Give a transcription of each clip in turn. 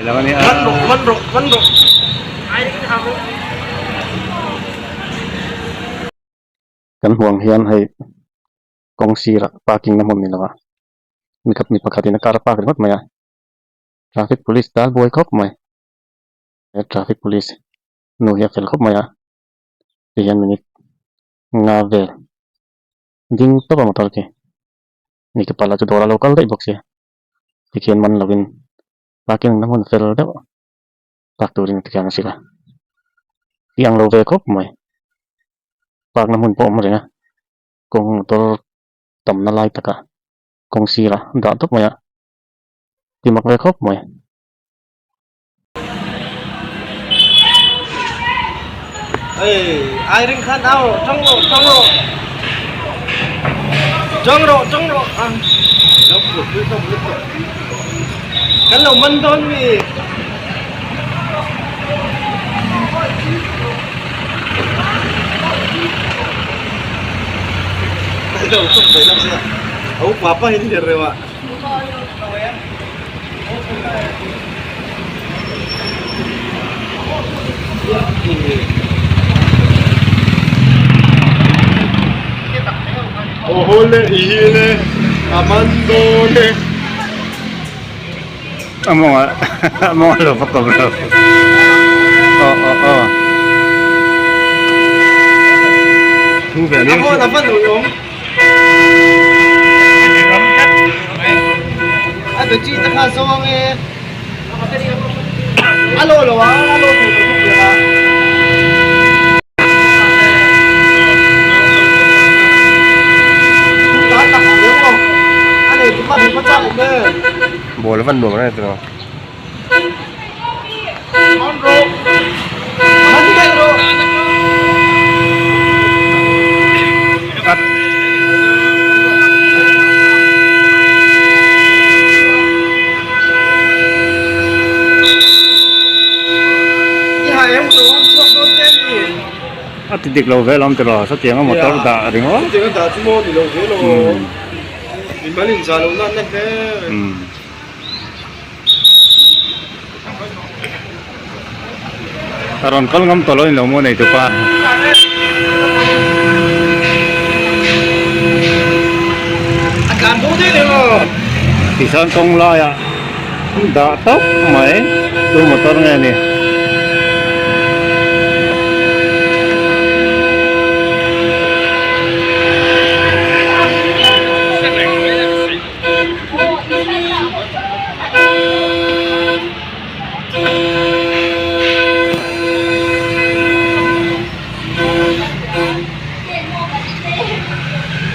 แล้ววันนี้มันรุไอ้นี่ทำกันห่วงเฮียนให้กองซีระปากิ้งน้ำมันนี่ละวะมีประกาศในการปากันหมดไหมtraffic police dal boy kopไหมtraffic police no ya fel kopไหมtiyan minit ngavel ding to ba motor ke ni kepala tu dora lokal dai box ya tikian man login pakin namun fel da pak turing tikan sila tiang lo ve kopไหมpak namun po mo rin kung motor tam na lai taka kung sira da tok mo ya timak ve kop mo ai ring khan ao trong rộ à nó vượt với không biết rồi cái lồng mân thôi vì cái đầu không phải làm gì à ông papa ini dia rewa ohole ihile amandone among lo pa ko bro thu về đi là phân nổi uống anh tự chi ta khai sao nghe alo thì tôi không được à bồ nó văn bồ này tụi nó titik lâu về lắm từ đó sao tiếng một tàu đã đúng không? Tiếng đã chỉ mua thì lâu về rồi. Mình mới lên giờ lâu năm đấy thế. Aron kal ngam tolo lâu mua này tu pa. Làm bố thế này mà. Thì sao công lo ya? Đã tóc mấy tu một tàu nghe nè.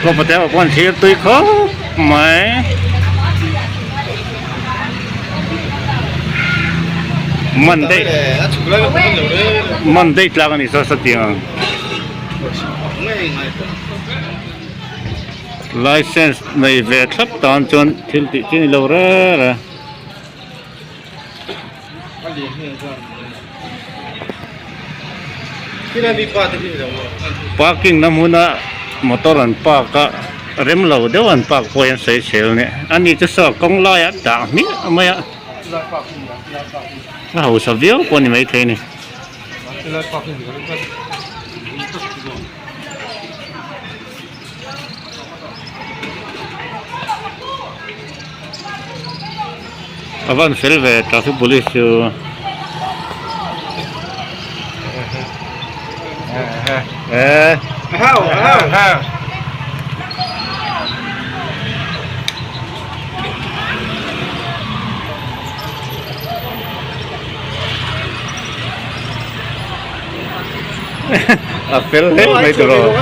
Có một téo con xíu tươi khó mấy mình đây là cái gì sao sao tiếng license này về thấp toàn chọn thiên thị trên lâu ra parking năm huna motoran park rem lo dewan park point sai sel ne ani chu so kong lo ya ta mi ma ya na ho sa view ko ni mai the ni avan selve traffic police How? Apel hết mấy tụi rồi.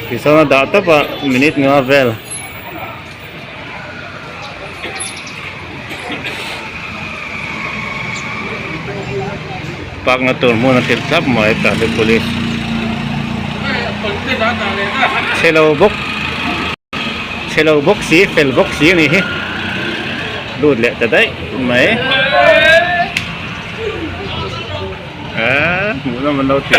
Thì sao nó đã tấp à minute nữa vel. Pak na tur mo na tip-tap mo ay traffic police. Hello box si fel box si ni hi. Đuổi lẹ tới đấy mấy. Muốn là mình đâu thì.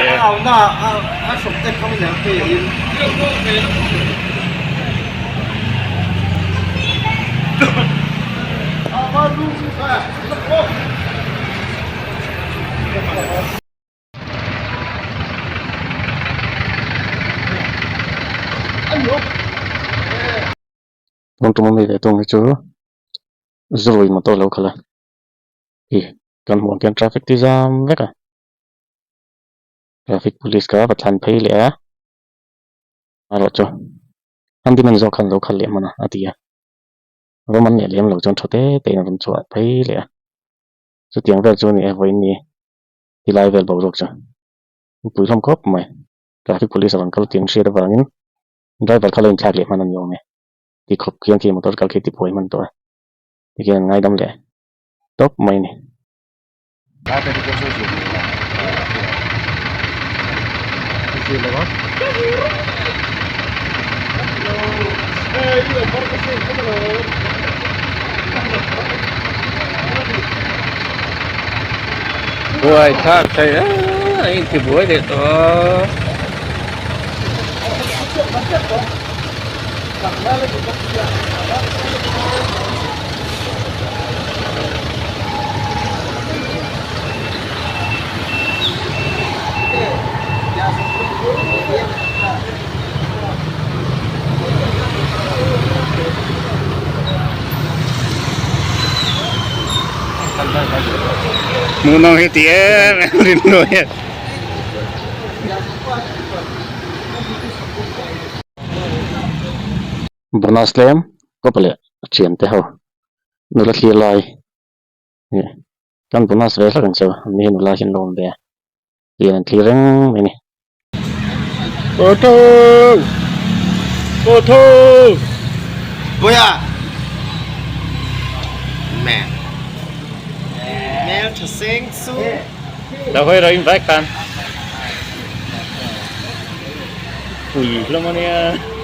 tong tum mi le tong chu zui ma to lo khala hi kan huang kian traffic ti jam veka traffic police ka pathan phei le aro cho andi man zo khan lo khal le mana atia ro man ne lem lo chon thote te na rum chu phei le chu tiang vel chu ni e voi ni ti lai vel bo rok cha pui thom kop mai traffic police ang kal tiang share wangin driver khalo in thak le manan yo me ti khop kian ki motor kal khiti poi man to ti kian ngai dam le top mai ni Ada di kursi sini. Kursi lewat. Ini lembar kursi mana? Buai thak saya, ini buai deh toh. Munong hitier, rindo ya. bonus lem ko pale chiam te ho nu la thli lai ni kan bonus ve la kan chaw ni nu la hin lom be yen thli reng mai ni Foto, foto. Boya. Mẹ. Mẹ thử sinh su. Đâu phải rồi invite kan. Ui, lắm anh em.